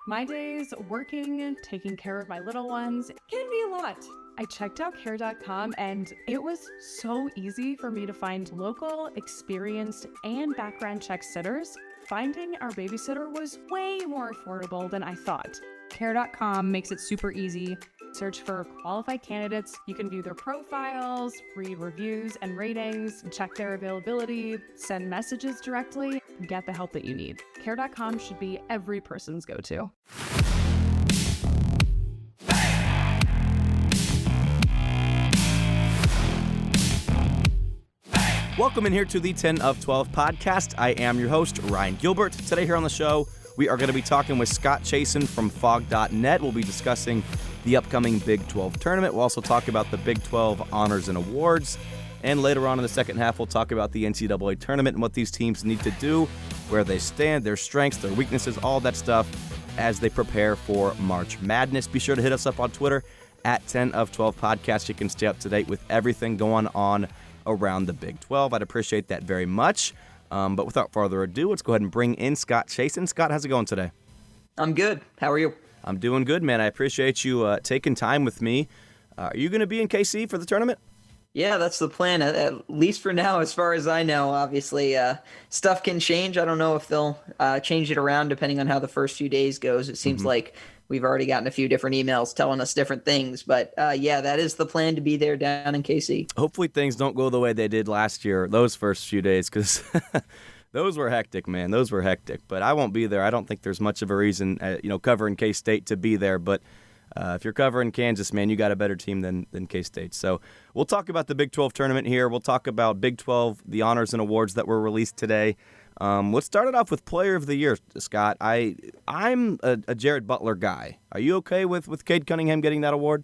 My days working, taking care of my little ones can be a lot. I checked out care.com and it was so easy for me to find local, experienced, and background check sitters. Finding our babysitter was way more affordable than I thought. Care.com makes it super easy. Search for qualified candidates. You can view their profiles, read reviews and ratings, check their availability, send messages directly, and get the help that you need. Care.com should be every person's go-to. Welcome in here to the 10 of 12 podcast. I am your host, Ryan Gilbert. Today here on the show, we are going to be talking with Scott Chasen from Fog.net. We'll be discussing the upcoming Big 12 tournament. We'll also talk about the Big 12 honors and awards. And later on in the second half, we'll talk about the NCAA tournament and what these teams need to do, where they stand, their strengths, their weaknesses, all that stuff as they prepare for March Madness. Be sure to hit us up on Twitter at 10 of 12 podcast. You can stay up to date with everything going on around the Big 12. I'd appreciate that very much. But without further ado, let's go ahead and bring in Scott Chasen. Scott, how's it going today? I'm good. How are you? I'm doing good, man. I appreciate you taking time with me. Are you going to be in KC for the tournament? Yeah, that's the plan, at least for now, as far as I know. Obviously, stuff can change. I don't know if they'll change it around depending on how the first few days goes. It seems like we've already gotten a few different emails telling us different things. But, yeah, that is the plan, to be there down in KC. Hopefully things don't go the way they did last year, those first few days, because those were hectic, man. Those were hectic. But I won't be there. I don't think there's much of a reason, covering K-State to be there. But if you're covering Kansas, man, you got a better team than K-State. So we'll talk about the Big 12 tournament here. We'll talk about Big 12, the honors and awards that were released today. Let's start it off with Player of the Year, Scott. I'm a Jared Butler guy. Are you okay with Cade Cunningham getting that award?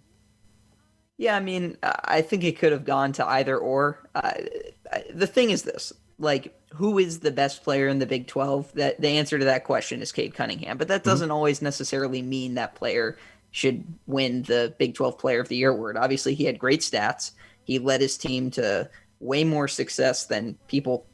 Yeah, I mean, I think it could have gone to either or. The thing is this. Who is the best player in the Big 12? The answer to that question is Cade Cunningham. But that doesn't always necessarily mean that player should win the Big 12 Player of the Year award. Obviously, he had great stats. He led his team to way more success than people,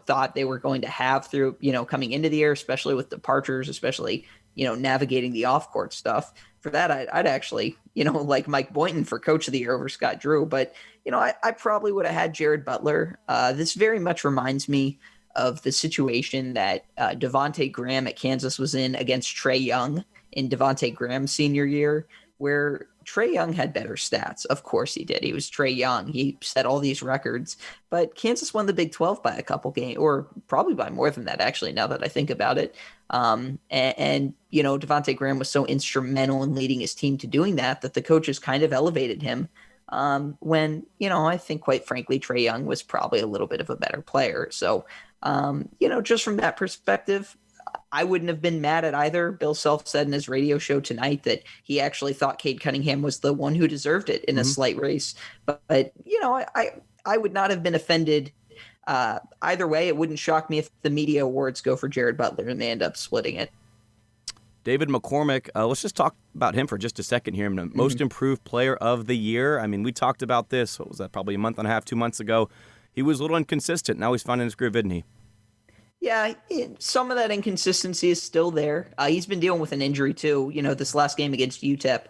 thought they were going to have through, coming into the year, especially with departures, especially, navigating the off-court stuff. For that, I'd actually, like Mike Boynton for Coach of the Year over Scott Drew. But, I probably would have had Jared Butler. This very much reminds me of the situation that Devontae Graham at Kansas was in against Trae Young in Devontae Graham's senior year, where Trae Young had better stats. Of course he did. He was Trae Young. He set all these records. But Kansas won the Big 12 by a couple games, or probably by more than that, actually, now that I think about it. And Devontae Graham was so instrumental in leading his team to doing that the coaches kind of elevated him when, I think, quite frankly, Trae Young was probably a little bit of a better player. So, just from that perspective, I wouldn't have been mad at either. Bill Self said in his radio show tonight that he actually thought Cade Cunningham was the one who deserved it in a slight race. But I would not have been offended either way. It wouldn't shock me if the media awards go for Jared Butler and they end up splitting it. David McCormick, let's just talk about him for just a second here. Most improved player of the year. I mean, we talked about this, what was that, probably a month and a half, 2 months ago. He was a little inconsistent. Now he's finding his groove, isn't he? Yeah, some of that inconsistency is still there. He's been dealing with an injury, too. This last game against UTEP,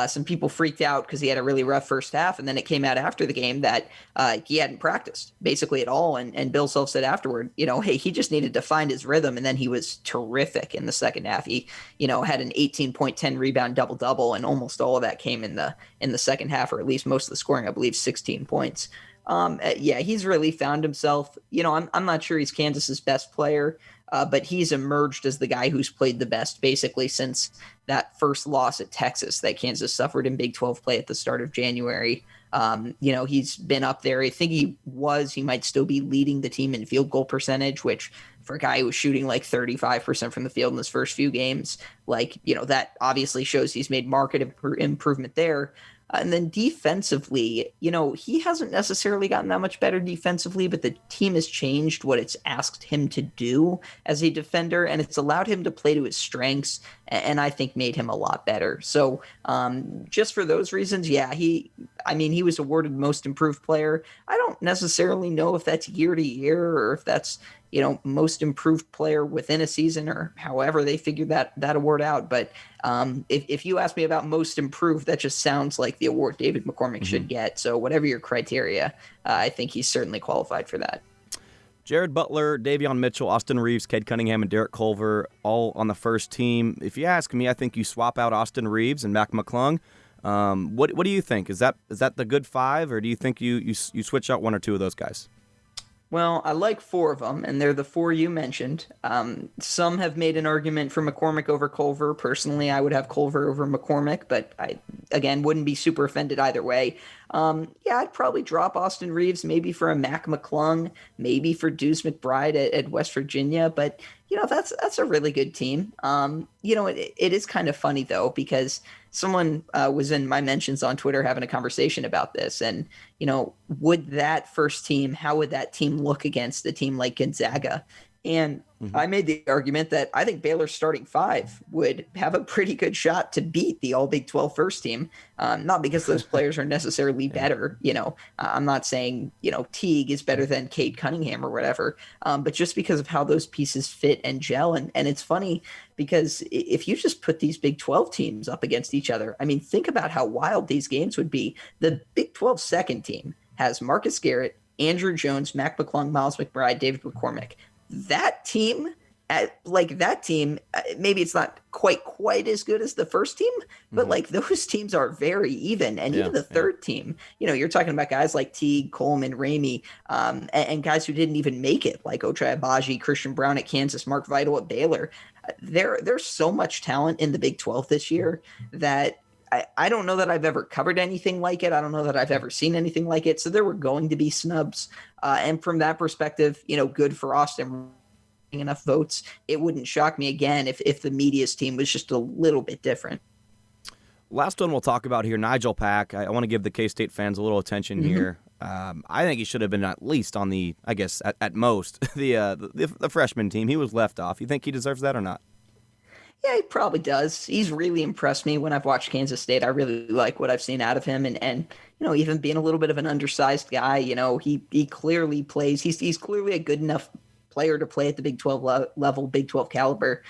some people freaked out because he had a really rough first half, and then it came out after the game that he hadn't practiced basically at all. And Bill Self said afterward, hey, he just needed to find his rhythm, and then he was terrific in the second half. He, had an 18.10 rebound double-double, and almost all of that came in the second half, or at least most of the scoring, I believe 16 points. Yeah, he's really found himself. I'm not sure he's Kansas's best player, but he's emerged as the guy who's played the best basically since that first loss at Texas that Kansas suffered in Big 12 play at the start of January. He's been up there. I think he might still be leading the team in field goal percentage, which for a guy who was shooting like 35% from the field in his first few games, that obviously shows he's made market improvement there. And then defensively, he hasn't necessarily gotten that much better defensively, but the team has changed what it's asked him to do as a defender, and it's allowed him to play to his strengths, and I think made him a lot better. So just for those reasons, yeah, he was awarded most improved player. I don't necessarily know if that's year to year or if that's, most improved player within a season, or however they figured that award out. But if you ask me about most improved, that just sounds like the award David McCormick should get. So whatever your criteria, I think he's certainly qualified for that. Jared Butler, Davion Mitchell, Austin Reeves, Cade Cunningham, and Derek Culver all on the first team. If you ask me, I think you swap out Austin Reeves and Mac McClung. What do you think? Is that the good five, or do you think you switch out one or two of those guys? Well, I like four of them, and they're the four you mentioned. Some have made an argument for McCormick over Culver. Personally, I would have Culver over McCormick, but I, again, wouldn't be super offended either way. I'd probably drop Austin Reeves, maybe for a Mac McClung, maybe for Deuce McBride at West Virginia, but that's a really good team. It is kind of funny though, because someone was in my mentions on Twitter having a conversation about this, and would that first team, how would that team look against a team like Gonzaga? And I made the argument that I think Baylor's starting five would have a pretty good shot to beat the All Big 12 first team. Not because those players are necessarily better. I'm not saying, Teague is better than Cade Cunningham or whatever, but just because of how those pieces fit and gel. And it's funny because if you just put these Big 12 teams up against each other, I mean, think about how wild these games would be. The Big 12 second team has Marcus Garrett, Andrew Jones, Mac McClung, Miles McBride, David McCormick. That team, maybe it's not quite as good as the first team, but those teams are very even. And even the third team, you're talking about guys like Teague, Coleman, Ramey, and guys who didn't even make it, like Ochai Agbaji, Christian Brown at Kansas, Mark Vital at Baylor. There's so much talent in the Big 12 this year that I don't know that I've ever covered anything like it. I don't know that I've ever seen anything like it. So there were going to be snubs. And from that perspective, good for Austin, enough votes. It wouldn't shock me again if the media's team was just a little bit different. Last one we'll talk about here, Nigel Pack. I want to give the K-State fans a little attention here. I think he should have been at least on the, I guess, at most, the freshman team. He was left off. You think he deserves that or not? Yeah, he probably does. He's really impressed me when I've watched Kansas State. I really like what I've seen out of him. And even being a little bit of an undersized guy, he clearly plays. He's clearly a good enough player to play at the Big 12 level, Big 12 caliber.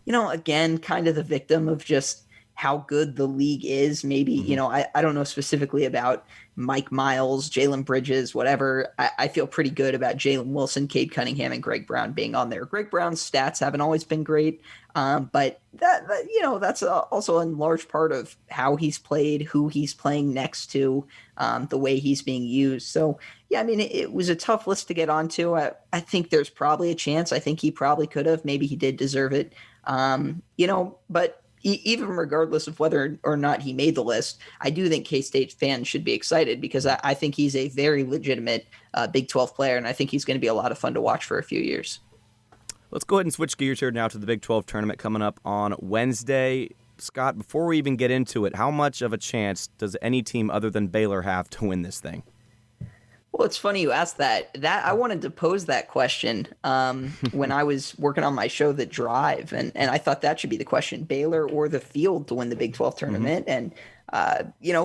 Again, kind of the victim of just how good the league is. Maybe, I don't know specifically about Mike Miles, Jalen Bridges, whatever. I feel pretty good about Jalen Wilson, Cade Cunningham, and Greg Brown being on there. Greg Brown's stats haven't always been great, but that's also in large part of how he's played, who he's playing next to, the way he's being used. So, yeah, I mean, it was a tough list to get onto. I think there's probably a chance. I think he probably could have. Maybe he did deserve it. But even regardless of whether or not he made the list, I do think K-State fans should be excited because I think he's a very legitimate Big 12 player, and I think he's going to be a lot of fun to watch for a few years. Let's go ahead and switch gears here now to the Big 12 tournament coming up on Wednesday. Scott, before we even get into it, how much of a chance does any team other than Baylor have to win this thing? Well, it's funny you asked that. I wanted to pose that question when I was working on my show, The Drive, and I thought that should be the question: Baylor or the field to win the Big 12 tournament. And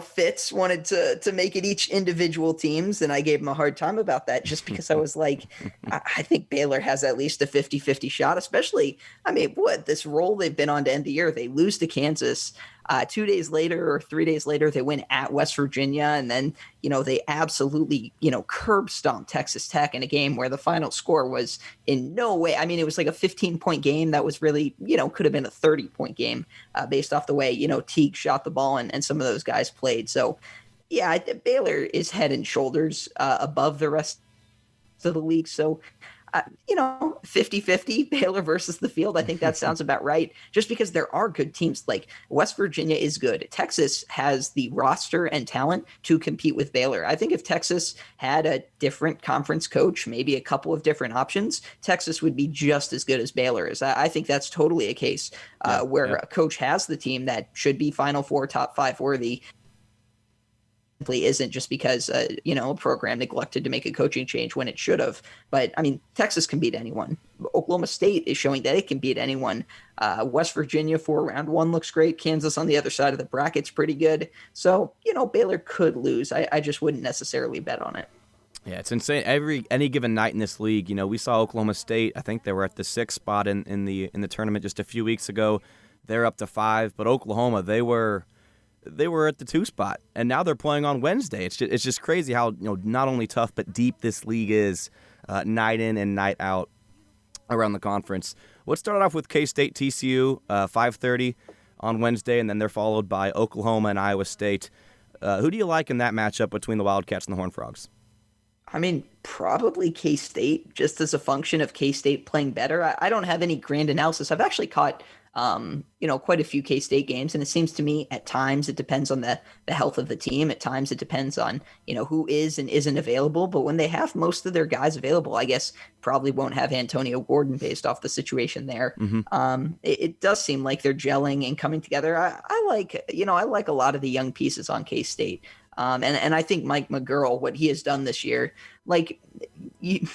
Fitz wanted to make it each individual teams, and I gave him a hard time about that just because I was like, I think Baylor has at least a 50-50 shot, especially, this role they've been on to end the year. They lose to Kansas. 2 days later or 3 days later, they win at West Virginia. And then, they absolutely, curb stomped Texas Tech in a game where the final score was in no way. It was like a 15-point game that was really, could have been a 30-point game based off the way, Teague shot the ball and some of those guys played. So, yeah, Baylor is head and shoulders above the rest of the league. So, 50-50 Baylor versus the field. I think that sounds about right. Just because there are good teams, like West Virginia is good. Texas has the roster and talent to compete with Baylor. I think if Texas had a different conference coach, maybe a couple of different options, Texas would be just as good as Baylor is. I think that's totally a case where a coach has the team that should be Final Four, top five worthy. Isn't just because a program neglected to make a coaching change when it should have. But Texas can beat anyone. Oklahoma State is showing that it can beat anyone. West Virginia for round one looks great. Kansas on the other side of the bracket's pretty good. So Baylor could lose. I just wouldn't necessarily bet on it. Yeah, it's insane. Any given night in this league, we saw Oklahoma State. I think they were at the 6th spot in the tournament just a few weeks ago. They're up to 5, but Oklahoma, they were at the 2 spot, and now they're playing on Wednesday. It's just crazy how not only tough but deep this league is, night in and night out around the conference. Let's start off with K-State TCU, 5:30 on Wednesday, and then they're followed by Oklahoma and Iowa State. Who do you like in that matchup between the Wildcats and the Horned Frogs? I mean, probably K-State, just as a function of K-State playing better. I don't have any grand analysis. I've actually caught, quite a few K-State games, and it seems to me at times it depends on the health of the team. At times it depends on, who is and isn't available. But when they have most of their guys available, I guess probably won't have Antonio Gordon based off the situation there. Mm-hmm. It does seem like they're gelling and coming together. I like a lot of the young pieces on K-State. And I think Mike McGurl, what he has done this year, you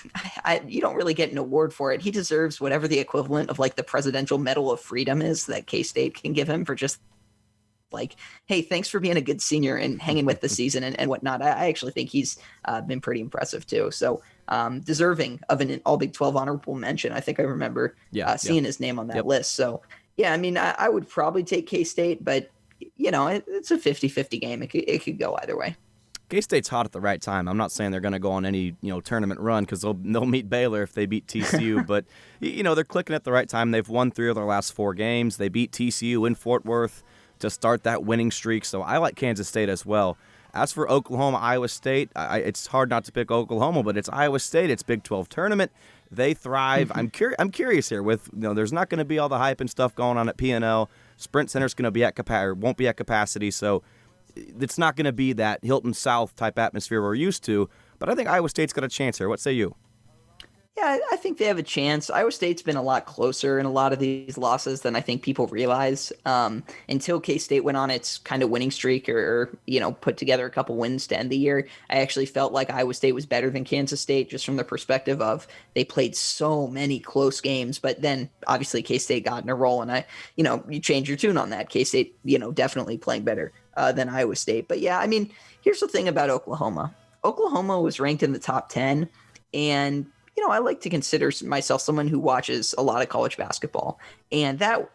don't really get an award for it. He deserves whatever the equivalent of the Presidential Medal of Freedom is that K-State can give him for just hey, thanks for being a good senior and hanging with the season and whatnot. I actually think he's been pretty impressive too. So deserving of an All Big 12 honorable mention. I think I remember seeing his name on that list. So yeah, I mean, I would probably take K-State, but it's a 50-50 game. It could go either way. K-State's hot at the right time. I'm not saying they're going to go on any tournament run because they'll meet Baylor if they beat TCU, but they're clicking at the right time. They've won 3 of their last 4 games. They beat TCU in Fort Worth to start that winning streak. So I like Kansas State as well. As for Oklahoma, Iowa State, it's hard not to pick Oklahoma, but it's Iowa State. It's Big 12 tournament. They thrive. I'm curious here with there's not going to be all the hype and stuff going on at P&L. Sprint Center's going to be won't be at capacity, so it's not going to be that Hilton South type atmosphere we're used to. But I think Iowa State's got a chance here. What say you? Yeah, I think they have a chance. Iowa State's been a lot closer in a lot of these losses than I think people realize. Until K-State went on its kind of winning streak or put together a couple wins to end the year, I actually felt like Iowa State was better than Kansas State just from the perspective of they played so many close games. But then obviously K-State got in a roll, and you change your tune on that. K-State, definitely playing better than Iowa State. But yeah, I mean, here's the thing about Oklahoma. Oklahoma was ranked in the top 10, and I like to consider myself someone who watches a lot of college basketball, and that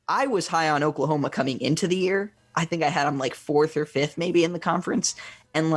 I was high on Oklahoma coming into the year. I think I had them 4th or 5th maybe in the conference, and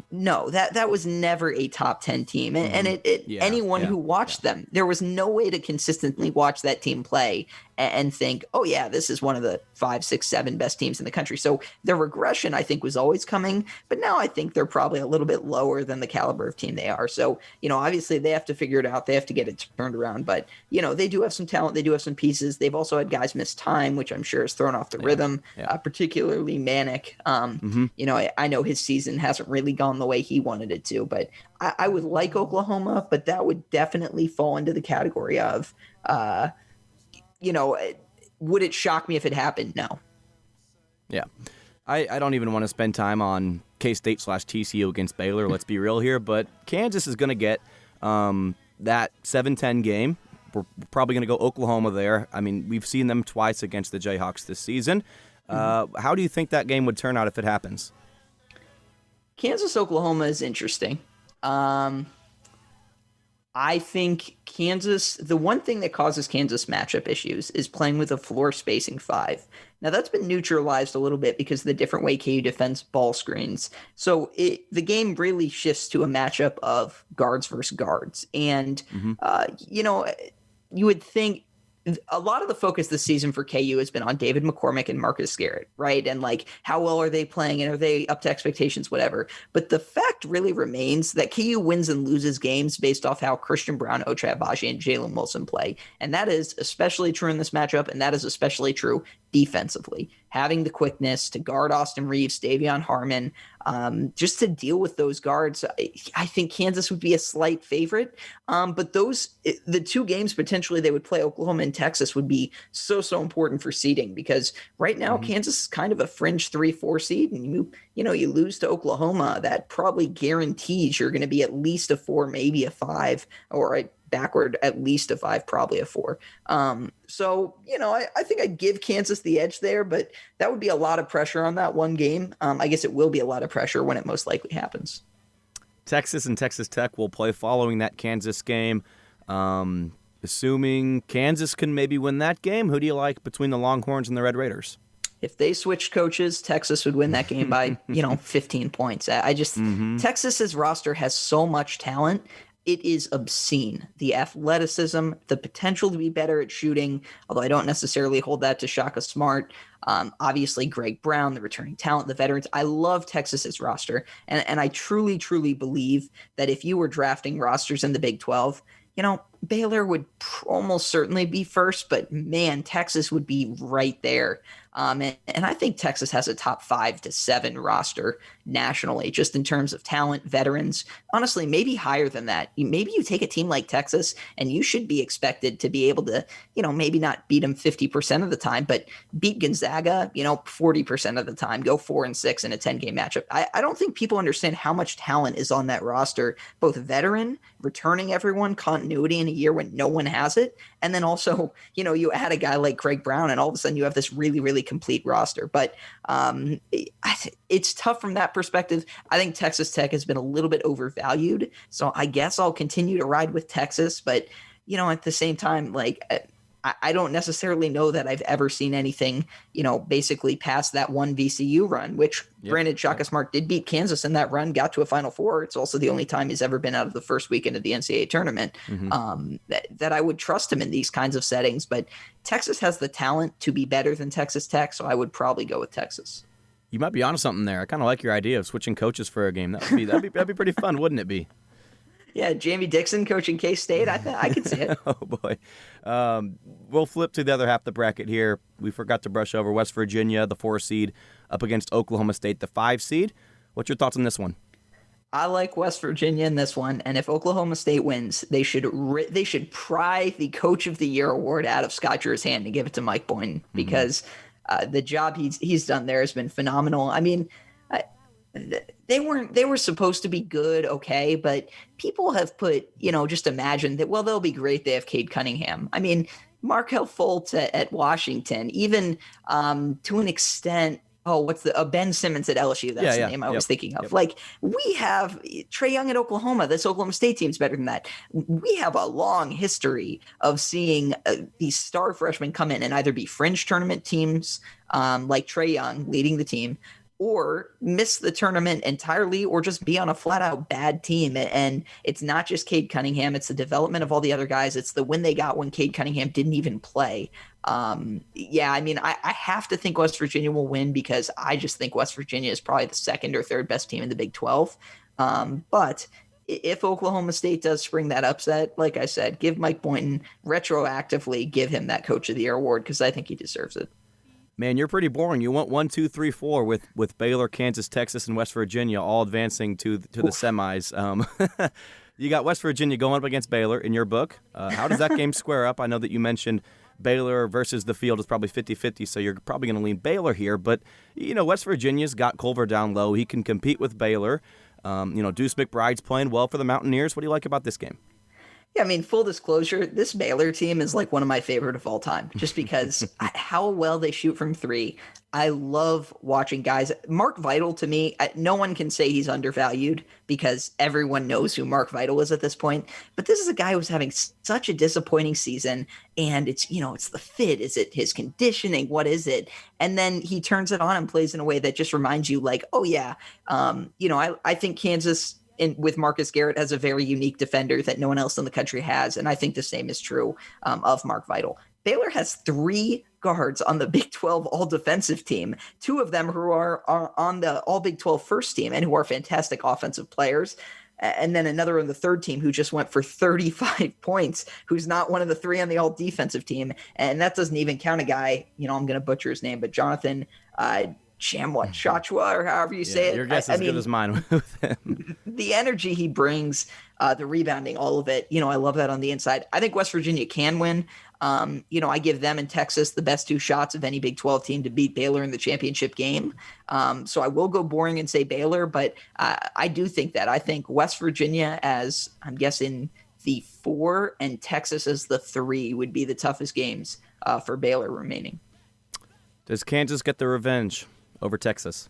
no, that was never a top 10 team. And anyone who watched them, there was no way to consistently watch that team play and think, oh yeah, this is one of the 5, 6, 7 best teams in the country. So their regression, I think, was always coming, but now I think they're probably a little bit lower than the caliber of team they are. So, obviously they have to figure it out. They have to get it turned around, but they do have some talent. They do have some pieces. They've also had guys miss time, which I'm sure has thrown off the rhythm, particularly Manic. I know his season hasn't really gone the way he wanted it to, but I would like Oklahoma, but that would definitely fall into the category of, would it shock me if it happened? No. Yeah. I don't even want to spend time on K-State/TCU against Baylor. Let's be real here, but Kansas is going to get that 7-10 game. We're probably going to go Oklahoma there. I mean, we've seen them twice against the Jayhawks this season. How do you think that game would turn out if it happens? Kansas-Oklahoma is interesting. I think Kansas, the one thing that causes Kansas matchup issues is playing with a floor spacing 5. Now, that's been neutralized a little bit because of the different way KU defends ball screens. So the game really shifts to a matchup of guards versus guards. And, you would think a lot of the focus this season for KU has been on David McCormick and Marcus Garrett, right? And how well are they playing and are they up to expectations, whatever. But the fact really remains that KU wins and loses games based off how Christian Brown, Ochai Agbaji, and Jalen Wilson play. And that is especially true in this matchup, and that is especially true defensively. Having the quickness to guard Austin Reeves, Davion Harmon, just to deal with those guards, I think Kansas would be a slight favorite. But the 2 games potentially they would play, Oklahoma and Texas, would be so important for seeding, because right now Kansas is kind of a fringe 3-4 seed, and you lose to Oklahoma, that probably guarantees you're going to be at least a 4, maybe a 5, or backward at least a 5, probably a 4. So, I think I'd give Kansas the edge there, but that would be a lot of pressure on that one game. I guess it will be a lot of pressure when it most likely happens. Texas and Texas Tech will play following that Kansas game. Assuming Kansas can maybe win that game, who do you like between the Longhorns and the Red Raiders? If they switched coaches, Texas would win that game by, 15 points. I just Texas's roster has so much talent. It is obscene. The athleticism, the potential to be better at shooting, although I don't necessarily hold that to Shaka Smart. Obviously, Greg Brown, the returning talent, the veterans. I love Texas's roster. And I truly, truly believe that if you were drafting rosters in the Big 12, Baylor would almost certainly be first, but man, Texas would be right there. And I think Texas has a top 5 to 7 roster nationally, just in terms of talent, veterans. Honestly, maybe higher than that. Maybe you take a team like Texas, and you should be expected to be able to, maybe not beat them 50% of the time, but beat Gonzaga, 40% of the time. Go 4-6 in a 10-game matchup. I don't think people understand how much talent is on that roster, both veteran, returning everyone, continuity in a year when no one has it, and then also, you add a guy like Greg Brown, and all of a sudden you have this really, really complete roster. But it's tough from that perspective. I think Texas Tech has been a little bit overvalued, so I guess I'll continue to ride with Texas. But at the same time, I don't necessarily know that I've ever seen anything, basically past that one VCU run, which granted Shaka Smart did beat Kansas in that run, got to a Final Four. It's also the only time he's ever been out of the first weekend of the NCAA tournament. That I would trust him in these kinds of settings, but Texas has the talent to be better than Texas Tech, so I would probably go with Texas. You might be onto something there. I kind of like your idea of switching coaches for a game. That'd be pretty fun, wouldn't it be? Yeah, Jamie Dixon coaching K-State. I can see it. Oh, boy. We'll flip to the other half of the bracket here. We forgot to brush over West Virginia, the 4 seed, up against Oklahoma State, the 5 seed. What's your thoughts on this one? I like West Virginia in this one, and if Oklahoma State wins, they should pry the Coach of the Year award out of Scott Drew's hand and give it to Mike Boynton, because the job he's done there has been phenomenal. I mean, they were supposed to be good, okay, but people have put, just imagine that, well, they'll be great. They have Cade Cunningham. I mean, Markelle Fultz at Washington, even to an extent. Ben Simmons at LSU? That's the name I was thinking of. We have Trae Young at Oklahoma. This Oklahoma State team's better than that. We have a long history of seeing these star freshmen come in and either be fringe tournament teams like Trae Young leading the team, or miss the tournament entirely, or just be on a flat-out bad team. And it's not just Cade Cunningham. It's the development of all the other guys. It's the win they got when Cade Cunningham didn't even play. I have to think West Virginia will win, because I just think West Virginia is probably the second or third best team in the Big 12. But if Oklahoma State does spring that upset, like I said, give Mike Boynton, retroactively give him that Coach of the Year award, because I think he deserves it. Man, you're pretty boring. You went 1, 2, 3, 4 with Baylor, Kansas, Texas, and West Virginia all advancing to the semis. You got West Virginia going up against Baylor in your book. How does that game square up? I know that you mentioned Baylor versus the field is probably 50-50, so you're probably going to lean Baylor here. But, West Virginia's got Culver down low. He can compete with Baylor. Deuce McBride's playing well for the Mountaineers. What do you like about this game? Yeah, I mean, full disclosure, this Baylor team is like one of my favorite of all time, just because how well they shoot from 3. I love watching guys. Mark Vital, to me, no one can say he's undervalued, because everyone knows who Mark Vital is at this point. But this is a guy who's having such a disappointing season, and it's the fit. Is it his conditioning? What is it? And then he turns it on and plays in a way that just reminds you, I think Kansas with Marcus Garrett has a very unique defender that no one else in the country has. And I think the same is true of Mark Vital. Baylor has 3 guards on the Big 12 all-defensive team, 2 of them who are on the all-Big 12 first team and who are fantastic offensive players. And then another on the third team who just went for 35 points, who's not one of the 3 on the all-defensive team. And that doesn't even count a guy, I'm going to butcher his name, but Jonathan Chachua, or however you say it. Your guess is as good as mine with him. The energy he brings, the rebounding, all of it, I love that on the inside. I think West Virginia can win. I give them and Texas the best 2 shots of any Big 12 team to beat Baylor in the championship game. So I will go boring and say Baylor, but I do think that. I think West Virginia, as I'm guessing the 4 and Texas as the 3, would be the toughest games for Baylor remaining. Does Kansas get the revenge over Texas?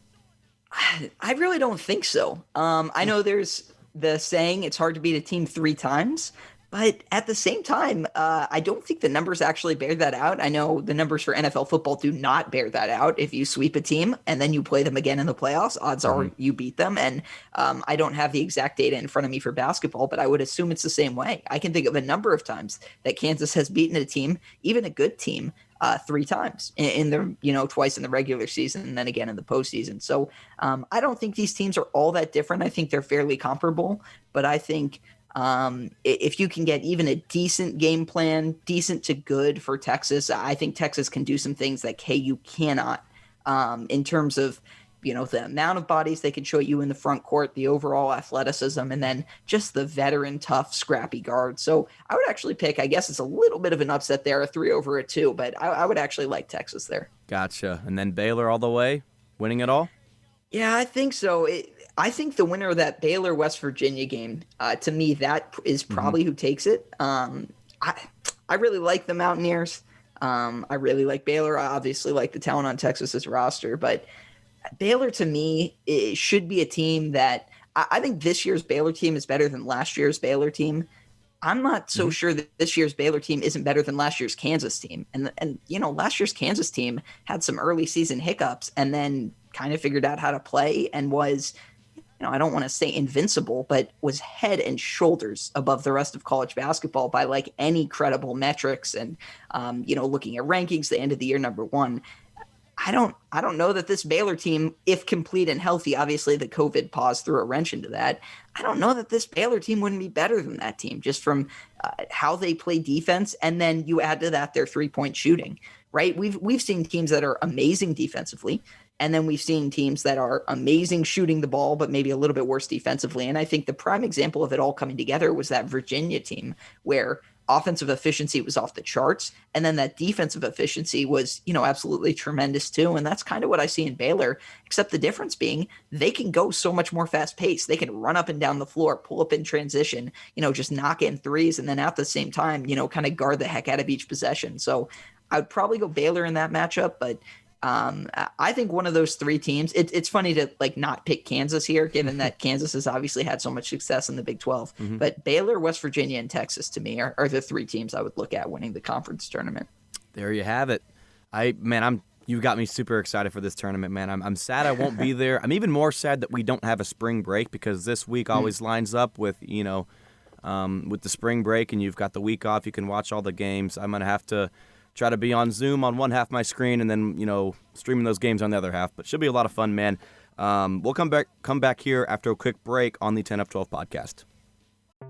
I really don't think so. I know there's the saying, it's hard to beat a team 3 times. But at the same time, I don't think the numbers actually bear that out. I know the numbers for NFL football do not bear that out. If you sweep a team and then you play them again in the playoffs, odds are you beat them. And I don't have the exact data in front of me for basketball, but I would assume it's the same way. I can think of a number of times that Kansas has beaten a team, even a good team, 3 times in the, twice in the regular season and then again in the postseason. So I don't think these teams are all that different. I think they're fairly comparable, but I think if you can get even a decent game plan, decent to good for Texas, I think Texas can do some things that KU cannot, in terms of, the amount of bodies they can show you in the front court, the overall athleticism, and then just the veteran, tough, scrappy guard. So I would actually pick, I guess it's a little bit of an upset there, a 3 over a 2, but I would actually like Texas there. Gotcha. And then Baylor all the way, winning it all? Yeah, I think so. I think the winner of that Baylor-West Virginia game, to me, that is probably who takes it. I really like the Mountaineers. I really like Baylor. I obviously like the talent on Texas's roster, but Baylor, to me, it should be a team that I think this year's Baylor team is better than last year's Baylor team. I'm not so sure that this year's Baylor team isn't better than last year's Kansas team. And last year's Kansas team had some early season hiccups and then kind of figured out how to play and was, I don't want to say invincible, but was head and shoulders above the rest of college basketball by like any credible metrics. And, looking at rankings, the end of the year, number 1. I don't know that this Baylor team, if complete and healthy, obviously the COVID pause threw a wrench into that. I don't know that this Baylor team wouldn't be better than that team just from how they play defense. And then you add to that their 3-point shooting, right? We've seen teams that are amazing defensively. And then we've seen teams that are amazing shooting the ball, but maybe a little bit worse defensively. And I think the prime example of it all coming together was that Virginia team where offensive efficiency was off the charts. And then that defensive efficiency was, absolutely tremendous too. And that's kind of what I see in Baylor, except the difference being they can go so much more fast paced. They can run up and down the floor, pull up in transition, just knock in threes. And then at the same time, kind of guard the heck out of each possession. So I would probably go Baylor in that matchup, but I think one of those 3 teams, it's funny to not pick Kansas here, given that Kansas has obviously had so much success in the Big 12, but Baylor, West Virginia, and Texas to me are the 3 teams I would look at winning the conference tournament. There you have it. You got me super excited for this tournament, man. I'm sad I won't be there. I'm even more sad that we don't have a spring break because this week always lines up with, with the spring break and you've got the week off. You can watch all the games. I'm going to have to try to be on Zoom on one half of my screen and then, streaming those games on the other half. But should be a lot of fun, man. We'll come back here after a quick break on the 10 of 12 podcast.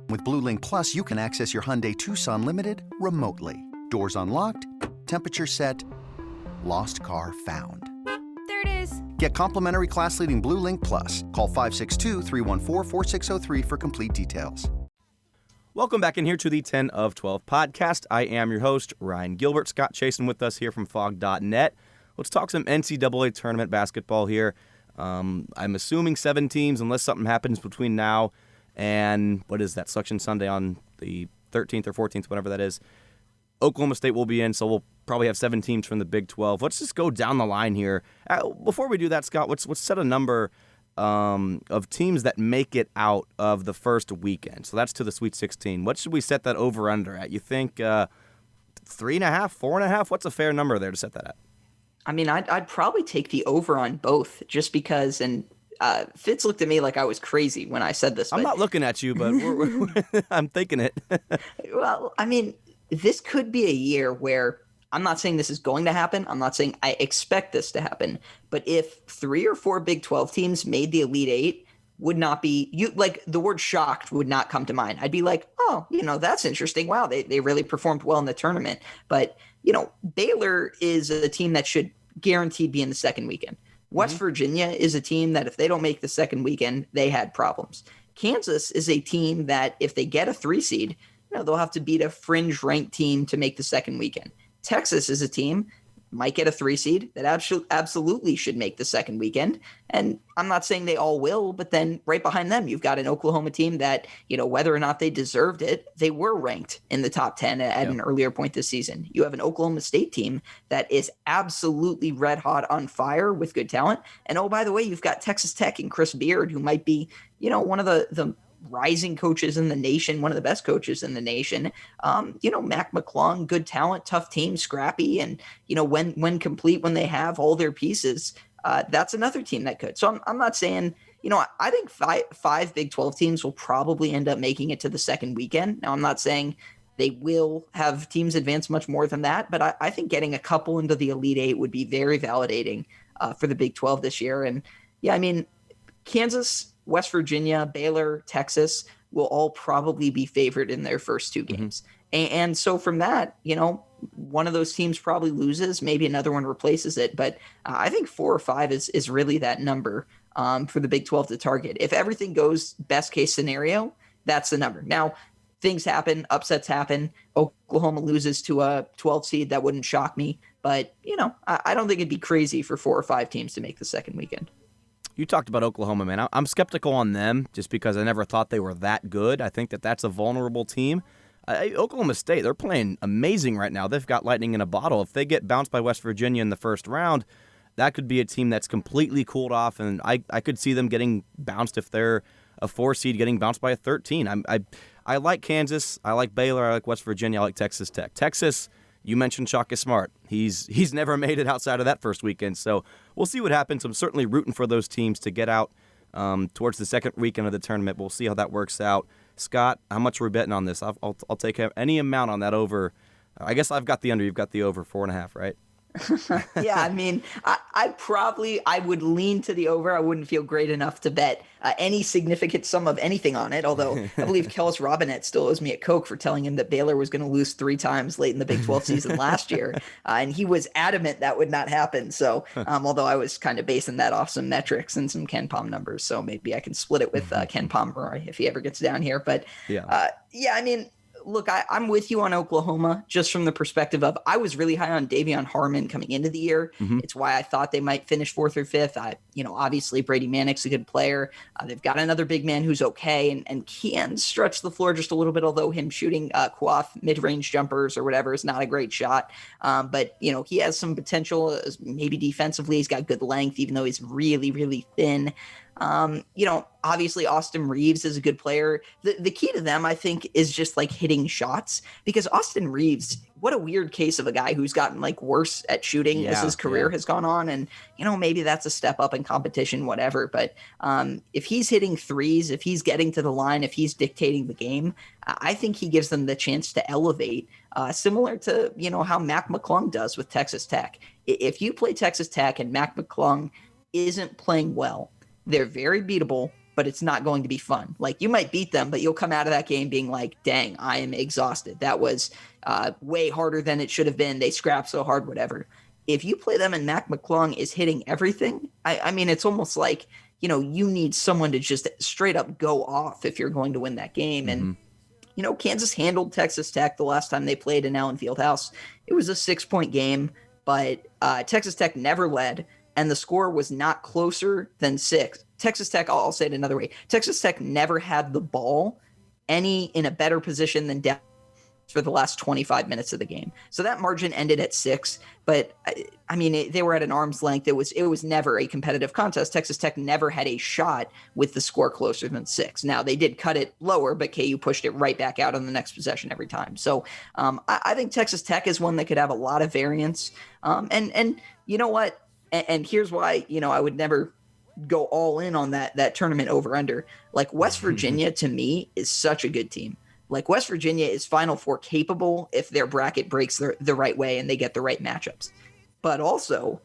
With Blue Link Plus, you can access your Hyundai Tucson Limited remotely. Doors unlocked, temperature set, lost car found. There it is. Get complimentary class-leading Blue Link Plus. Call 562-314-4603 for complete details. Welcome back in here to the 10 of 12 podcast. I am your host, Ryan Gilbert. Scott Chasen with us here from Fog.net. Let's talk some NCAA tournament basketball here. I'm assuming 7 teams, unless something happens between now and, what is that, Selection Sunday on the 13th or 14th, whatever that is. Oklahoma State will be in, so we'll probably have 7 teams from the Big 12. Let's just go down the line here. Before we do that, Scott, let's set a number of teams that make it out of the first weekend. So that's to the Sweet 16. What should we set that over-under at? You think 3.5, 4.5? What's a fair number there to set that at? I mean, I'd probably take the over on both just because, and Fitz looked at me like I was crazy when I said this. I'm not looking at you, but I'm thinking it. Well, I mean, this could be a year where I'm not saying this is going to happen. I'm not saying I expect this to happen. But if 3 or 4 Big 12 teams made the Elite 8, would not be the word shocked would not come to mind. I'd be like, oh, that's interesting. Wow, they really performed well in the tournament. But, Baylor is a team that should guaranteed be in the second weekend. West Virginia is a team that if they don't make the second weekend, they had problems. Kansas is a team that if they get a 3 seed, they'll have to beat a fringe ranked team to make the second weekend. Texas is a team, might get a 3 seed, that absolutely should make the second weekend. And I'm not saying they all will, but then right behind them, you've got an Oklahoma team that, whether or not they deserved it, they were ranked in the top 10 at an earlier point this season. You have an Oklahoma State team that is absolutely red hot on fire with good talent. And oh, by the way, you've got Texas Tech and Chris Beard, who might be, one of the rising coaches in the nation, one of the best coaches in the nation. Mac McClung, good talent, tough team, scrappy, and when complete, when they have all their pieces, that's another team that could. So I'm not saying, I think five Big 12 teams will probably end up making it to the second weekend. Now, I'm not saying they will have teams advance much more than that, but I think getting a couple into the Elite Eight would be very validating for the Big 12 this year. And yeah, I mean, Kansas, West Virginia, Baylor, Texas will all probably be favored in their first two games. And so from that, one of those teams probably loses, maybe another one replaces it. But I think 4 or 5 is really that number for the Big 12 to target. If everything goes best case scenario, that's the number. Now, things happen, upsets happen. Oklahoma loses to a 12 seed. That wouldn't shock me. But, I don't think it'd be crazy for 4 or 5 teams to make the second weekend. You talked about Oklahoma, man. I'm skeptical on them just because I never thought they were that good. I think that's a vulnerable team. Oklahoma State, they're playing amazing right now. They've got lightning in a bottle. If they get bounced by West Virginia in the first round, that could be a team that's completely cooled off, and I could see them getting bounced if they're a 4 seed, getting bounced by a 13. I like Kansas. I like Baylor. I like West Virginia. I like Texas Tech. Texas, you mentioned Shaka Smart. He's never made it outside of that first weekend, so we'll see what happens. I'm certainly rooting for those teams to get out towards the second weekend of the tournament. We'll see how that works out. Scott, how much are we betting on this? I'll take any amount on that over. I guess I've got the under. You've got the over 4.5, right? Yeah, I mean, I would lean to the over. I wouldn't feel great enough to bet any significant sum of anything on it, although I believe Kellis Robinette still owes me a Coke for telling him that Baylor was going to lose 3 times late in the Big 12 season last year, and he was adamant that would not happen. So although I was kind of basing that off some metrics and some Ken Pom numbers, so maybe I can split it with Ken Pomeroy if he ever gets down here. But yeah, I mean, look, I'm with you on Oklahoma just from the perspective of I was really high on Davion Harmon coming into the year. It's why I thought they might finish 4th or 5th. Obviously Brady Manick's a good player. They've got another big man who's okay and can stretch the floor just a little bit, although him shooting Quaff mid-range jumpers or whatever is not a great shot. But, he has some potential, maybe defensively. He's got good length, even though he's really, really thin. Obviously Austin Reeves is a good player. The key to them, I think, is just like hitting shots, because Austin Reeves, what a weird case of a guy who's gotten like worse at shooting as his career has gone on. And, maybe that's a step up in competition, whatever. But if he's hitting threes, if he's getting to the line, if he's dictating the game, I think he gives them the chance to elevate, similar to, how Mac McClung does with Texas Tech. If you play Texas Tech and Mac McClung isn't playing well, they're very beatable, but it's not going to be fun. Like, you might beat them, but you'll come out of that game being like, dang, I am exhausted. That was way harder than it should have been. They scrapped so hard, whatever. If you play them and Mac McClung is hitting everything, I mean, it's almost like, you need someone to just straight up go off if you're going to win that game. And, Kansas handled Texas Tech the last time they played in Allen Fieldhouse. It was a 6-point game, but Texas Tech never led, and the score was not closer than 6. Texas Tech, I'll say it another way. Texas Tech never had the ball in a better position than Dallas for the last 25 minutes of the game. So that margin ended at 6. But I mean, they were at an arm's length. It was never a competitive contest. Texas Tech never had a shot with the score closer than 6. Now, they did cut it lower, but KU pushed it right back out on the next possession every time. So I think Texas Tech is one that could have a lot of variance. And you know what? And here's why, I would never go all in on that tournament over under. Like, West Virginia to me is such a good team. Like, West Virginia is Final Four capable if their bracket breaks the right way and they get the right matchups. But also,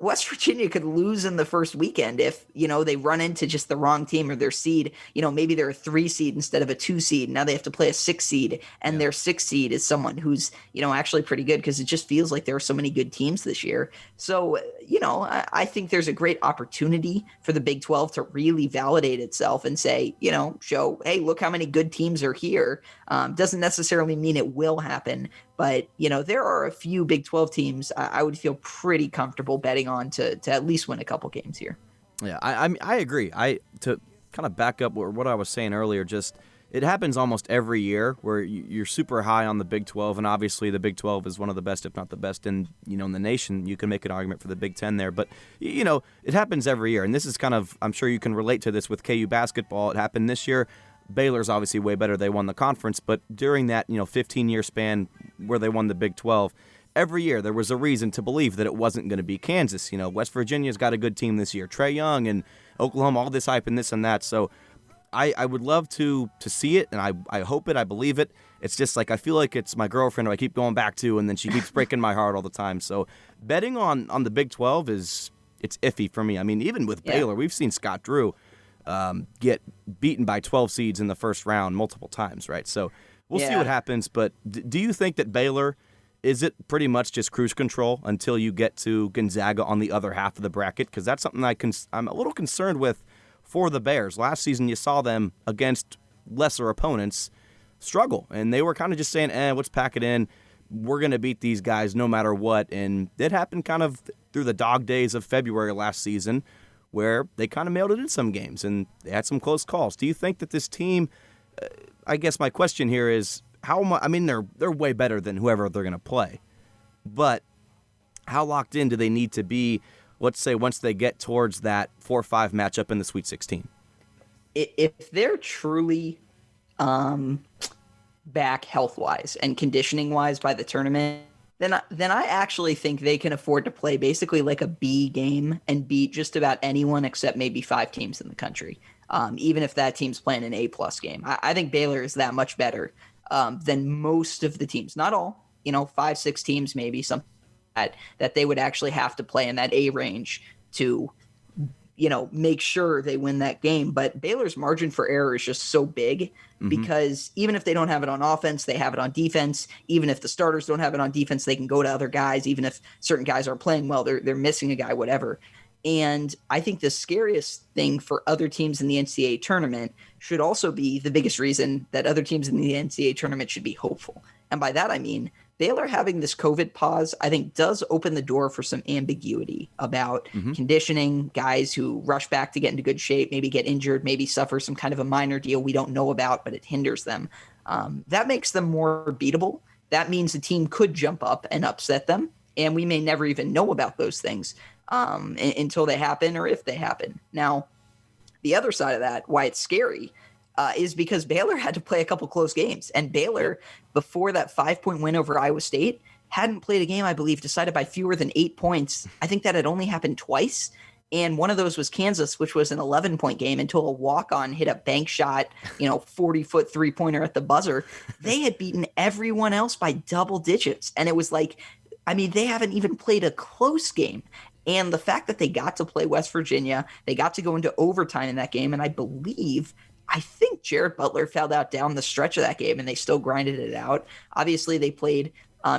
West Virginia could lose in the first weekend if, they run into just the wrong team or their seed. Maybe they're a 3 seed instead of a 2 seed. Now they have to play a 6 seed, and their 6 seed is someone who's, actually pretty good, because it just feels like there are so many good teams this year. So, I think there's a great opportunity for the Big 12 to really validate itself and say, show, hey, look how many good teams are here. Doesn't necessarily mean it will happen. But, there are a few Big 12 teams I would feel pretty comfortable betting on to at least win a couple games here. Yeah, I agree. To kind of back up what I was saying earlier, just it happens almost every year where you're super high on the Big 12, and obviously the Big 12 is one of the best, if not the best, in in the nation. You can make an argument for the Big 10 there, but it happens every year, and this is kind of, I'm sure you can relate to this with KU basketball. It happened this year. Baylor's obviously way better. They won the conference, but during that 15-year span where they won the Big 12, every year there was a reason to believe that it wasn't going to be Kansas. West Virginia's got a good team this year. Trae Young and Oklahoma, all this hype and this and that. So I would love to see it, and I hope it. I believe it. It's just like I feel like it's my girlfriend who I keep going back to, and then she keeps breaking my heart all the time. So betting on the Big 12 it's iffy for me. I mean, even with Baylor, we've seen Scott Drew get beaten by 12 seeds in the first round multiple times, right? So we'll see what happens. But do you think that Baylor, is it pretty much just cruise control until you get to Gonzaga on the other half of the bracket? Because that's something I'm a little concerned with for the Bears. Last season, you saw them against lesser opponents struggle, and they were kind of just saying, let's pack it in. We're going to beat these guys no matter what. And it happened kind of through the dog days of February last season, where they kind of mailed it in some games, and they had some close calls. Do you think that this team, I guess my question here is, how much? I mean, they're way better than whoever they're going to play, but how locked in do they need to be, let's say, once they get towards that 4-5 matchup in the Sweet 16? If they're truly back health-wise and conditioning-wise by the tournament, then I actually think they can afford to play basically like a B game and beat just about anyone except maybe 5 teams in the country, even if that team's playing an A-plus game. I think Baylor is that much better than most of the teams. Not all, 5-6 teams maybe, something that they would actually have to play in that A range to make sure they win that game. But Baylor's margin for error is just so big because even if they don't have it on offense, they have it on defense. Even if the starters don't have it on defense, they can go to other guys. Even if certain guys aren't playing well, they're missing a guy, whatever. And I think the scariest thing for other teams in the NCAA tournament should also be the biggest reason that other teams in the NCAA tournament should be hopeful. And by that, I mean, Baylor having this COVID pause, I think, does open the door for some ambiguity about conditioning, guys who rush back to get into good shape, maybe get injured, maybe suffer some kind of a minor deal we don't know about, but it hinders them. That makes them more beatable. That means the team could jump up and upset them, and we may never even know about those things until they happen or if they happen. Now, the other side of that, why it's scary, is because Baylor had to play a couple close games. And Baylor, before that 5-point win over Iowa State, hadn't played a game, I believe, decided by fewer than 8 points. I think that had only happened twice. And one of those was Kansas, which was an 11-point game until a walk-on hit a bank shot, 40-foot three-pointer at the buzzer. They had beaten everyone else by double digits. And it was like, they haven't even played a close game. And the fact that they got to play West Virginia, they got to go into overtime in that game, and I think Jared Butler fouled out down the stretch of that game, and they still grinded it out. Obviously, they played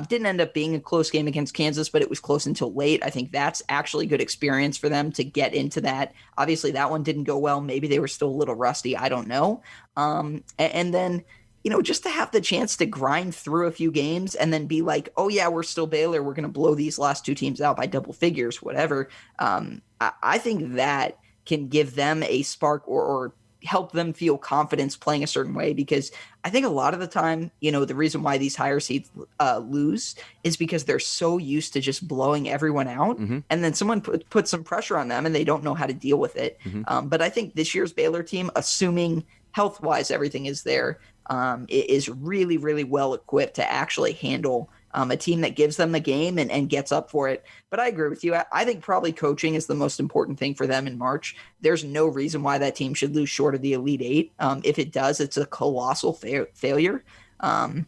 didn't end up being a close game against Kansas, but it was close until late. I think that's actually good experience for them to get into that. Obviously, that one didn't go well. Maybe they were still a little rusty. I don't know. And then, just to have the chance to grind through a few games and then be like, oh, yeah, we're still Baylor. We're going to blow these last 2 teams out by double figures, whatever. I think that can give them a spark or help them feel confidence playing a certain way, because I think a lot of the time, the reason why these higher seeds lose is because they're so used to just blowing everyone out, and then someone puts some pressure on them and they don't know how to deal with it. But I think this year's Baylor team, assuming health-wise everything is there, is really, really well equipped to actually handle a team that gives them the game and gets up for it. But I agree with you. I think probably coaching is the most important thing for them in March. There's no reason why that team should lose short of the Elite Eight. If it does, it's a colossal failure. I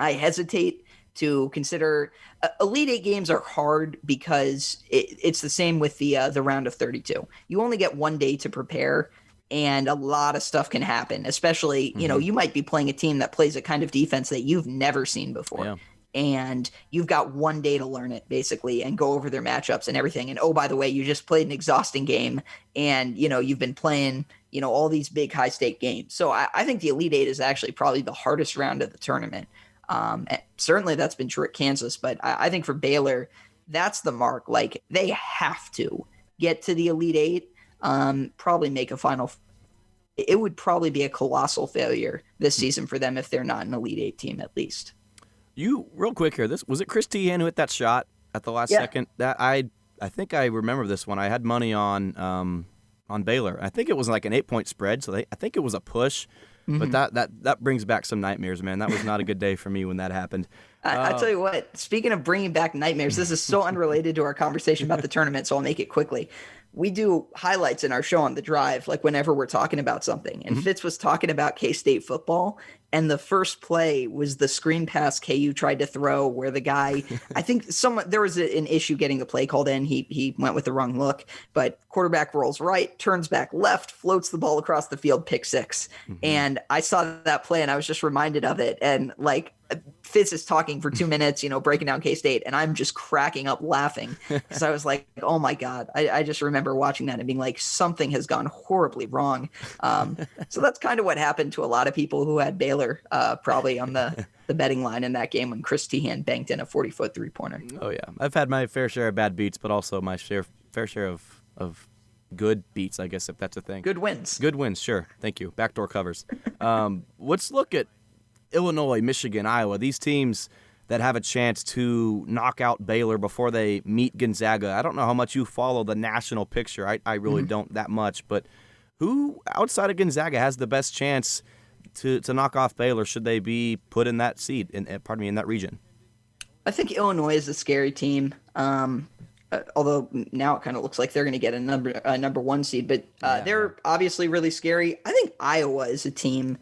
hesitate to consider Elite Eight games are hard because it's the same with the round of 32. You only get 1 day to prepare, and a lot of stuff can happen, especially, you might be playing a team that plays a kind of defense that you've never seen before. Yeah. And you've got 1 day to learn it, basically, and go over their matchups and everything. And, oh, by the way, you just played an exhausting game, and, you've been playing, all these big high-stake games. So I think the Elite Eight is actually probably the hardest round of the tournament. Certainly that's been true at Kansas, but I think for Baylor, that's the mark. Like, they have to get to the Elite Eight, probably make a Final it would probably be a colossal failure this season for them if they're not an Elite Eight team at least. You, real quick here, was it Chris Tehan who hit that shot at the last second? That I think I remember this one. I had money on Baylor. I think it was like an 8-point spread, so I think it was a push. But that brings back some nightmares, man. That was not a good day for me when that happened. I'll tell you what, speaking of bringing back nightmares, this is so unrelated to our conversation about the tournament, so I'll make it quickly. We do highlights in our show on The Drive, like whenever we're talking about something. And Fitz was talking about K-State football, and the first play was the screen pass KU tried to throw where the guy, I think there was an issue getting the play called in. He went with the wrong look, but quarterback rolls right, turns back left, floats the ball across the field, pick six. And I saw that play and I was just reminded of it. And like, Fitz is talking for 2 minutes, breaking down K-State, and I'm just cracking up laughing because I was like, oh my God. I just remember watching that and being like, something has gone horribly wrong. So that's kind of what happened to a lot of people who had Baylor probably on the betting line in that game when Chris Tehan banked in a 40-foot three-pointer. Oh, yeah. I've had my fair share of bad beats, but also my fair share of good beats, I guess, if that's a thing. Good wins. Good wins, sure. Thank you. Backdoor covers. Let's look at Illinois, Michigan, Iowa, these teams that have a chance to knock out Baylor before they meet Gonzaga. I don't know how much you follow the national picture. I really don't that much, but who outside of Gonzaga has the best chance to knock off Baylor should they be put in that seed, in that region? I think Illinois is a scary team. Although now it kind of looks like they're going to get a number one seed, but they're obviously really scary. I think Iowa is a team.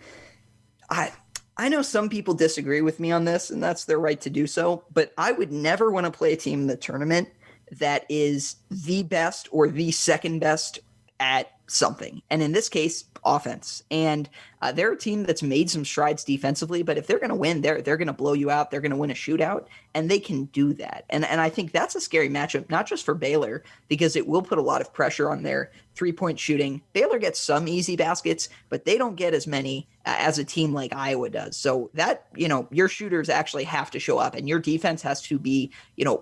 I know some people disagree with me on this, and that's their right to do so, but I would never want to play a team in the tournament that is the best or the second best at something. And in this case, offense. And they're a team that's made some strides defensively, but if they're going to win, they're going to blow you out. They're going to win a shootout, and they can do that. And I think that's a scary matchup, not just for Baylor, because it will put a lot of pressure on their three-point shooting. Baylor gets some easy baskets, but they don't get as many as a team like Iowa does. So that, your shooters actually have to show up, and your defense has to be,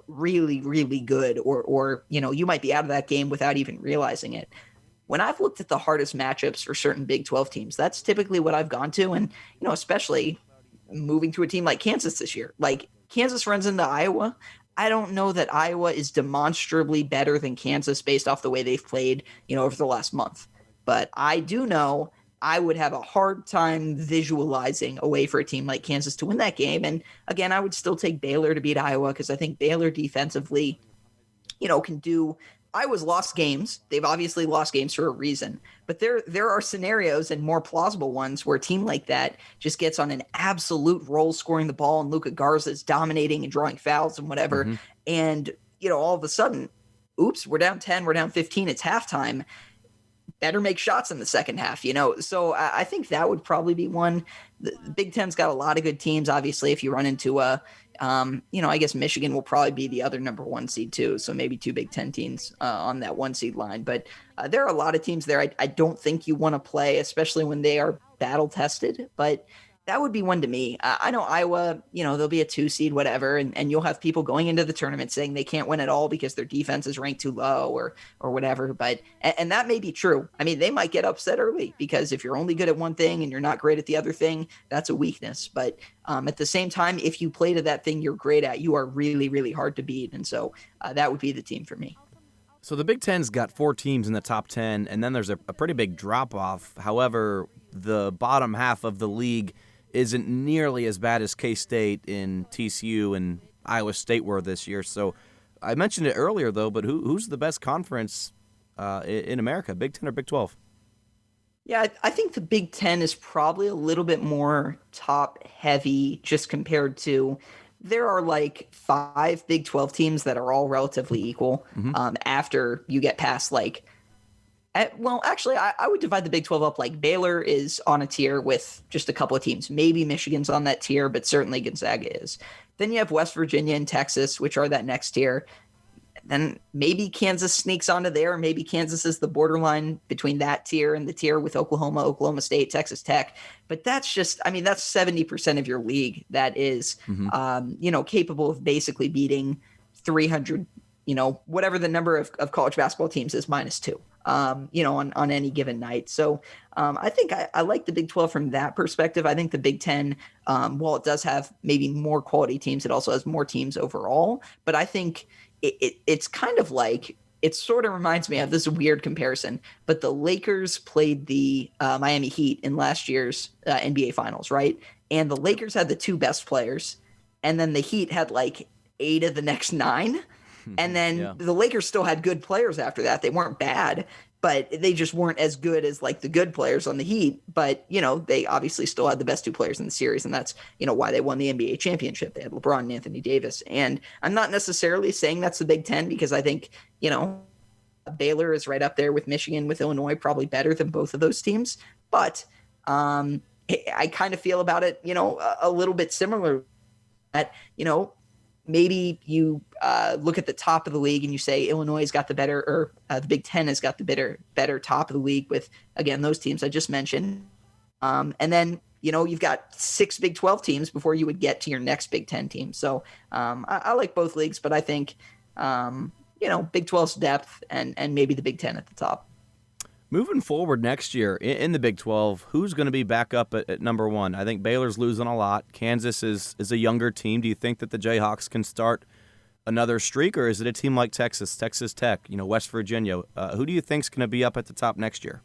really, really good, or you might be out of that game without even realizing it. When I've looked at the hardest matchups for certain Big 12 teams, that's typically what I've gone to. And, especially moving to a team like Kansas this year, like Kansas runs into Iowa. I don't know that Iowa is demonstrably better than Kansas based off the way they've played, over the last month. But I do know I would have a hard time visualizing a way for a team like Kansas to win that game. And again, I would still take Baylor to beat Iowa because I think Baylor defensively, can do. Iowa's lost games. They've obviously lost games for a reason, but there are scenarios and more plausible ones where a team like that just gets on an absolute roll scoring the ball and Luka Garza is dominating and drawing fouls and whatever. And, all of a sudden, oops, we're down 10, we're down 15. It's halftime. Better make shots in the second half, So I think that would probably be one. The Big Ten's got a lot of good teams. Obviously, if you run into I guess Michigan will probably be the other number one seed too. So maybe two Big Ten teams on that one seed line. But there are a lot of teams there I don't think you want to play, especially when they are battle tested. But that would be one to me. I know Iowa, they'll be a 2 seed, whatever. And you'll have people going into the tournament saying they can't win at all because their defense is ranked too low or whatever. But, and that may be true. I mean, they might get upset early because if you're only good at one thing and you're not great at the other thing, that's a weakness. But at the same time, if you play to that thing you're great at, you are really, really hard to beat. And so that would be the team for me. So the Big Ten's got 4 teams in the top 10, and then there's a pretty big drop-off. However, the bottom half of the league isn't nearly as bad as K-State and TCU and Iowa State were this year. So I mentioned it earlier, though, but who's the best conference in America, Big Ten or Big 12? Yeah, I think the Big Ten is probably a little bit more top-heavy just compared to there are like 5 Big 12 teams that are all relatively equal after you get past I would divide the Big 12 up. Like Baylor is on a tier with just a couple of teams. Maybe Michigan's on that tier, but certainly Gonzaga is. Then you have West Virginia and Texas, which are that next tier. Then maybe Kansas sneaks onto there. Maybe Kansas is the borderline between that tier and the tier with Oklahoma, Oklahoma State, Texas Tech. But that's just, that's 70% of your league that is, capable of basically beating 300, whatever the number of college basketball teams is -2. on any given night. So I think I like the Big 12 from that perspective. I think the Big 10, while it does have maybe more quality teams, it also has more teams overall. But I think it's kind of like, it sort of reminds me of this weird comparison, but the Lakers played the Miami Heat in last year's NBA Finals, right? And the Lakers had the two best players, and then the Heat had like 8 of the next 9. And then the Lakers still had good players after that. They weren't bad, but they just weren't as good as like the good players on the Heat. But, they obviously still had the best 2 players in the series. And that's, why they won the NBA championship. They had LeBron and Anthony Davis. And I'm not necessarily saying that's the Big Ten, because I think, Baylor is right up there with Michigan, with Illinois, probably better than both of those teams. But I kind of feel about it, a little bit similar. That, maybe you look at the top of the league and you say Illinois has got the better, or the Big Ten has got the better top of the league with, again, those teams I just mentioned. And then, you've got 6 Big 12 teams before you would get to your next Big 10 team. So I like both leagues, but I think, Big 12's depth and maybe the Big 10 at the top. Moving forward next year in the Big 12, who's going to be back up at number 1? I think Baylor's losing a lot. Kansas is a younger team. Do you think that the Jayhawks can start another streak, or is it a team like Texas Tech, West Virginia? Who do you think's going to be up at the top next year?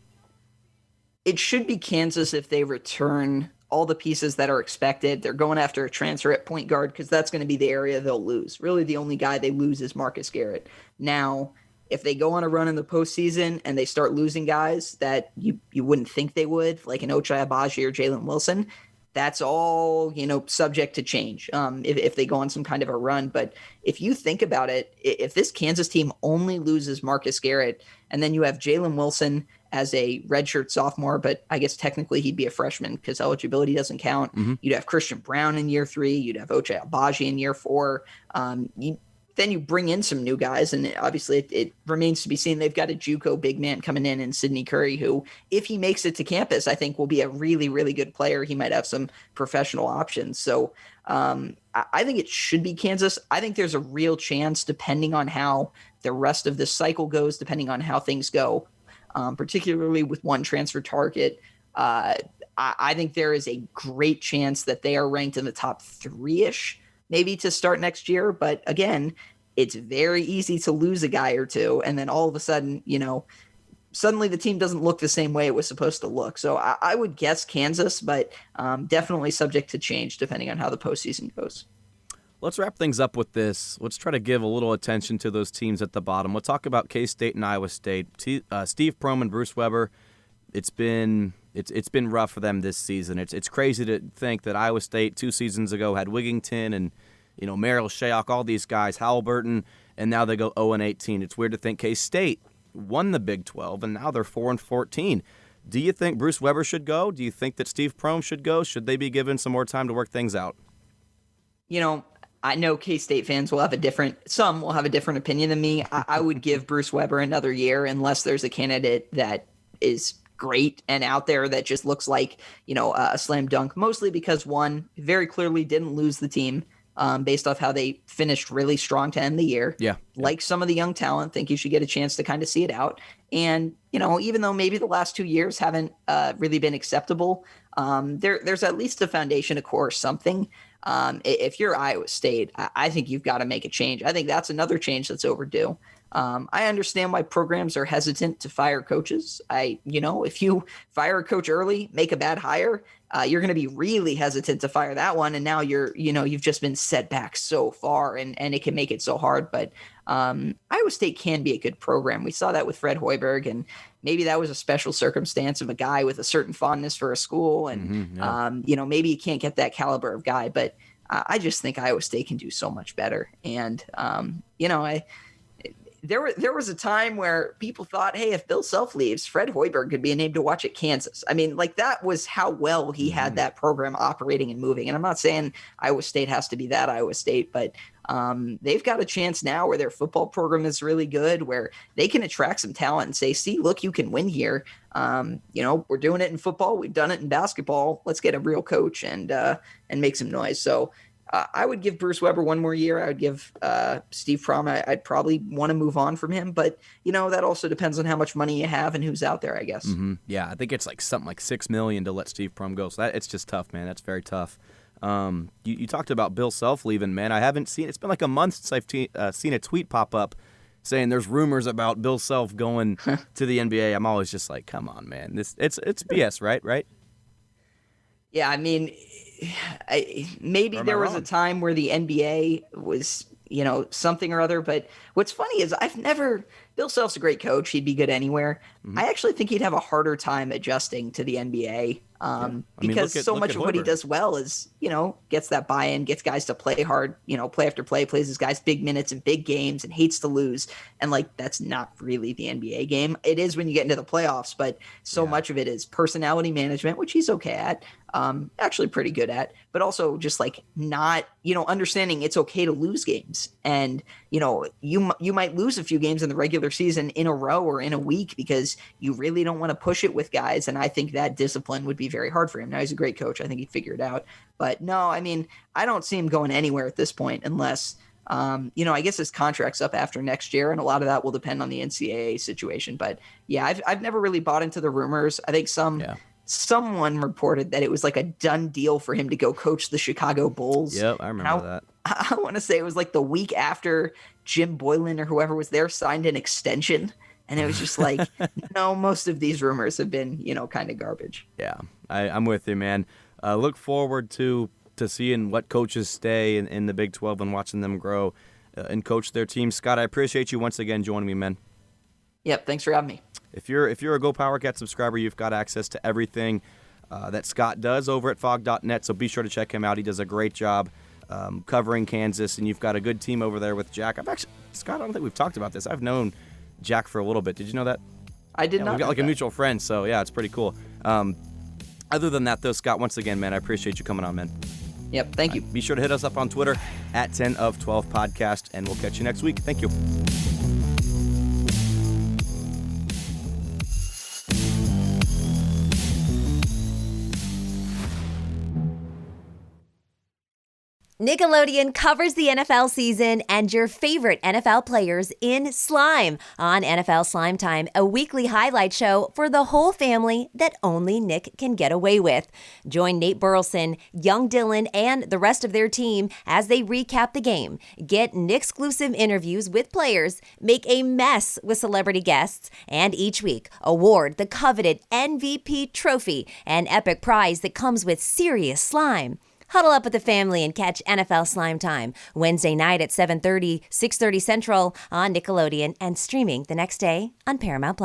It should be Kansas if they return all the pieces that are expected. They're going after a transfer at point guard because that's going to be the area they'll lose. Really, the only guy they lose is Marcus Garrett. Now, if they go on a run in the postseason and they start losing guys that you wouldn't think they would, like an Ochai Agbaji or Jalen Wilson, that's all, subject to change if they go on some kind of a run. But if you think about it, if this Kansas team only loses Marcus Garrett, and then you have Jalen Wilson as a redshirt sophomore, but I guess technically he'd be a freshman because eligibility doesn't count. Mm-hmm. You'd have Christian Brown in year 3. You'd have Ochai Agbaji in year 4. Then you bring in some new guys, and obviously it remains to be seen. They've got a JUCO big man coming in Sidney Curry, who, if he makes it to campus, I think will be a really, really good player. He might have some professional options. So I think it should be Kansas. I think there's a real chance, depending on how the rest of this cycle goes, depending on how things go, particularly with one transfer target. I think there is a great chance that they are ranked in the top 3-ish, maybe to start next year. But again, it's very easy to lose a guy or two, and then all of a sudden, suddenly the team doesn't look the same way it was supposed to look. So I would guess Kansas, but definitely subject to change depending on how the postseason goes. Let's wrap things up with this. Let's try to give a little attention to those teams at the bottom. We'll talk about K-State and Iowa State. Steve Prohm and Bruce Weber, it's been rough for them this season. It's crazy to think that Iowa State 2 seasons ago had Wigington and Merrill Shayok, all these guys, Halliburton, and now they go 0-18. It's weird to think K-State won the Big 12 and now they're 4-14. Do you think Bruce Weber should go? Do you think that Steve Prohm should go? Should they be given some more time to work things out? I know K-State fans will have a different opinion than me. I would give Bruce Weber another year unless there's a candidate that is great and out there that just looks like, a slam dunk, mostly because one very clearly didn't lose the team based off how they finished really strong to end the year. Yeah. Like some of the young talent, think you should get a chance to kind of see it out. And, even though maybe the last 2 years haven't really been acceptable, there's at least a foundation, a core, something. If you're Iowa State, I think you've got to make a change. I think that's another change that's overdue. I understand why programs are hesitant to fire coaches. If you fire a coach early, make a bad hire, you're going to be really hesitant to fire that one. And now you've just been set back so far and it can make it so hard. But Iowa State can be a good program. We saw that with Fred Hoiberg, and maybe that was a special circumstance of a guy with a certain fondness for a school. And, maybe you can't get that caliber of guy, but I just think Iowa State can do so much better. And, There was a time where people thought, hey, if Bill Self leaves, Fred Hoiberg could be a name to watch at Kansas. I mean, that was how well he had that program operating and moving. And I'm not saying Iowa State has to be that Iowa State, but they've got a chance now where their football program is really good, where they can attract some talent and say, see, look, you can win here. We're doing it in football. We've done it in basketball. Let's get a real coach and make some noise. So I would give Bruce Weber one more year. I would give Steve Prohm. I'd probably want to move on from him, but that also depends on how much money you have and who's out there, I guess. Mm-hmm. Yeah, I think it's like something like $6 million to let Steve Prohm go. So it's just tough, man. That's very tough. You talked about Bill Self leaving, man. I haven't seen. It's been like a month since I've seen a tweet pop up saying there's rumors about Bill Self going to the NBA. I'm always just like, come on, man. It's BS, right? Yeah, I mean, maybe there was a time where the NBA was, something or other. But what's funny is Bill Self's a great coach. He'd be good anywhere. Mm-hmm. I actually think he'd have a harder time adjusting to the NBA because so much of what he does well is, gets that buy-in, gets guys to play hard, play after play, plays his guys big minutes in big games and hates to lose. And that's not really the NBA game. It is when you get into the playoffs, but so much of it is personality management, which he's okay at. Actually pretty good at, but also just not, understanding it's okay to lose games. And, you might lose a few games in the regular season in a row or in a week because you really don't want to push it with guys. And I think that discipline would be very hard for him. Now he's a great coach. I think he'd figure it out, but no, I mean, I don't see him going anywhere at this point unless, I guess his contract's up after next year, and a lot of that will depend on the NCAA situation. But yeah, I've never really bought into the rumors. I think someone reported that it was like a done deal for him to go coach the Chicago Bulls. Yep, I remember that. I want to say it was like the week after Jim Boylan or whoever was there signed an extension. And it was just like, no, most of these rumors have been, kind of garbage. Yeah, I'm with you, man. Look forward to seeing what coaches stay in the Big 12 and watching them grow and coach their team. Scott, I appreciate you once again joining me, man. Yep, thanks for having me. If you're a Go Powercat subscriber, you've got access to everything that Scott does over at fog.net, so be sure to check him out. He does a great job covering Kansas, and you've got a good team over there with Jack. Scott, I don't think we've talked about this. I've known Jack for a little bit. Did you know that? I did not. We've got a mutual friend, so yeah, it's pretty cool. Other than that, though, Scott, once again, man, I appreciate you coming on, man. Yep, thank you. Be sure to hit us up on Twitter at 10of12 Podcast, and we'll catch you next week. Thank you. Nickelodeon covers the NFL season and your favorite NFL players in Slime on NFL Slime Time, a weekly highlight show for the whole family that only Nick can get away with. Join Nate Burleson, young Dylan, and the rest of their team as they recap the game, get Nick-exclusive interviews with players, make a mess with celebrity guests, and each week award the coveted MVP trophy, an epic prize that comes with serious slime. Huddle up with the family and catch NFL Slime Time Wednesday night at 7:30, 6:30 Central on Nickelodeon and streaming the next day on Paramount+.